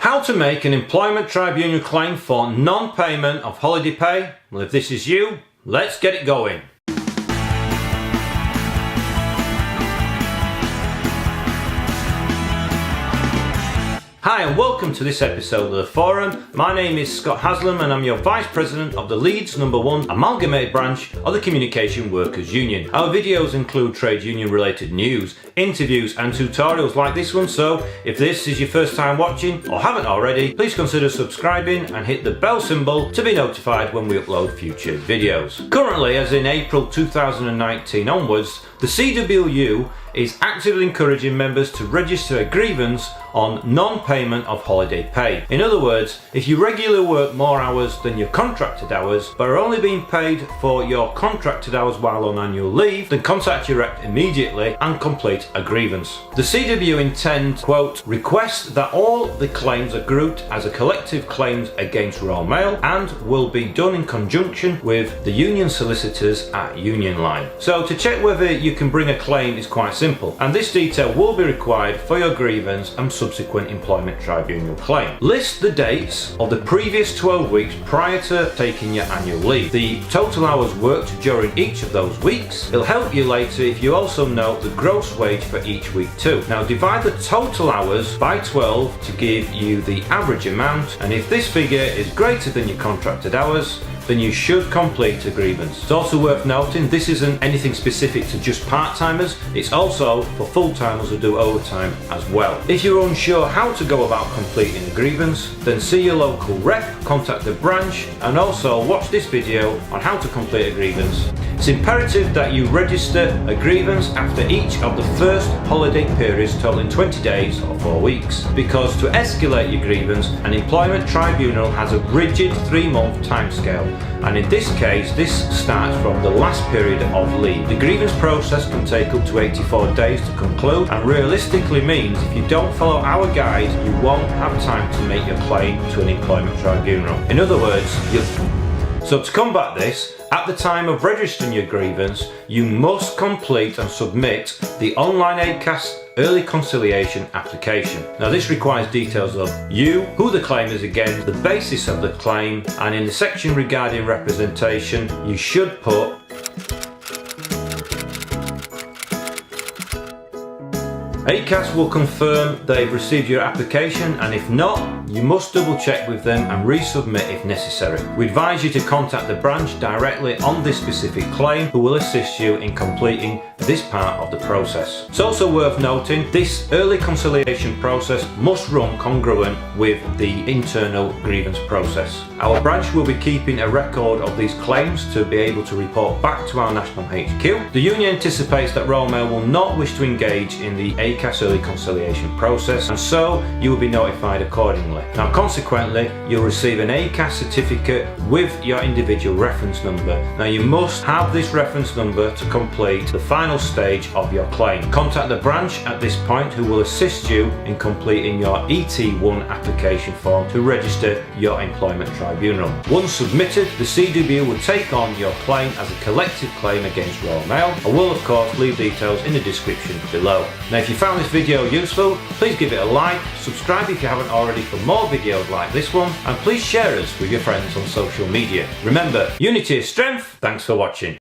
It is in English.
How to make an employment tribunal claim for non-payment of holiday pay? Well, if this is you, let's get it going. Hi and welcome to this episode of the forum. My name is Scott Haslam and I'm your Vice President of the Leeds #1 Amalgamated Branch of the Communication Workers Union. Our videos include trade union related news, interviews and tutorials like this one, so if this is your first time watching or haven't already, please consider subscribing and hit the bell symbol to be notified when we upload future videos. Currently, as in April 2019 onwards, the CWU is actively encouraging members to register a grievance on non-payment of holiday pay. In other words, if you regularly work more hours than your contracted hours but are only being paid for your contracted hours while on annual leave, then contact your rep immediately and complete a grievance. The CWU intend, quote, request that all the claims are grouped as a collective claims against Royal Mail and will be done in conjunction with the union solicitors at Union Line. So to check whether you can bring a claim is quite simple, and this detail will be required for your grievance and subsequent employment tribunal claim. List the dates of the previous 12 weeks prior to taking your annual leave, the total hours worked during each of those weeks. It'll help you later if you also know the gross wage for each week too. Now divide the total hours by 12 to give you the average amount, and if this figure is greater than your contracted hours, then you should complete a grievance. It's also worth noting this isn't anything specific to just part-timers, it's also for full-timers who do overtime as well. If you're unsure how to go about completing a grievance, then see your local rep, contact the branch, and also watch this video on how to complete a grievance. It's imperative that you register a grievance after each of the first holiday periods totaling 20 days or 4 weeks, because to escalate your grievance, an employment tribunal has a rigid 3-month timescale, and in this case this starts from the last period of leave. The grievance process can take up to 84 days to conclude, and realistically means if you don't follow our guide you won't have time to make your claim to an employment tribunal. In other words, So to combat this, at the time of registering your grievance, you must complete and submit the online ACAS early conciliation application. Now this requires details of you, who the claim is against, the basis of the claim, and in the section regarding representation, you should put ACAS will confirm they've received your application, and if not, you must double check with them and resubmit if necessary. We advise you to contact the branch directly on this specific claim, who will assist you in completing this part of the process. It's also worth noting this early conciliation process must run congruent with the internal grievance process. Our branch will be keeping a record of these claims to be able to report back to our national HQ. The union anticipates that Royal Mail will not wish to engage in the ACAS early conciliation process, and so you will be notified accordingly. Now consequently, you'll receive an ACAS certificate with your individual reference number. Now you must have this reference number to complete the final stage of your claim. Contact the branch at this point, who will assist you in completing your ET1 application form to register your employment tribunal. Once submitted, the CWU will take on your claim as a collective claim against Royal Mail. I will of course leave details in the description below. Now if you found this video useful, please give it a like, subscribe if you haven't already for more videos like this one, and please share us with your friends on social media. Remember, unity is strength. Thanks for watching.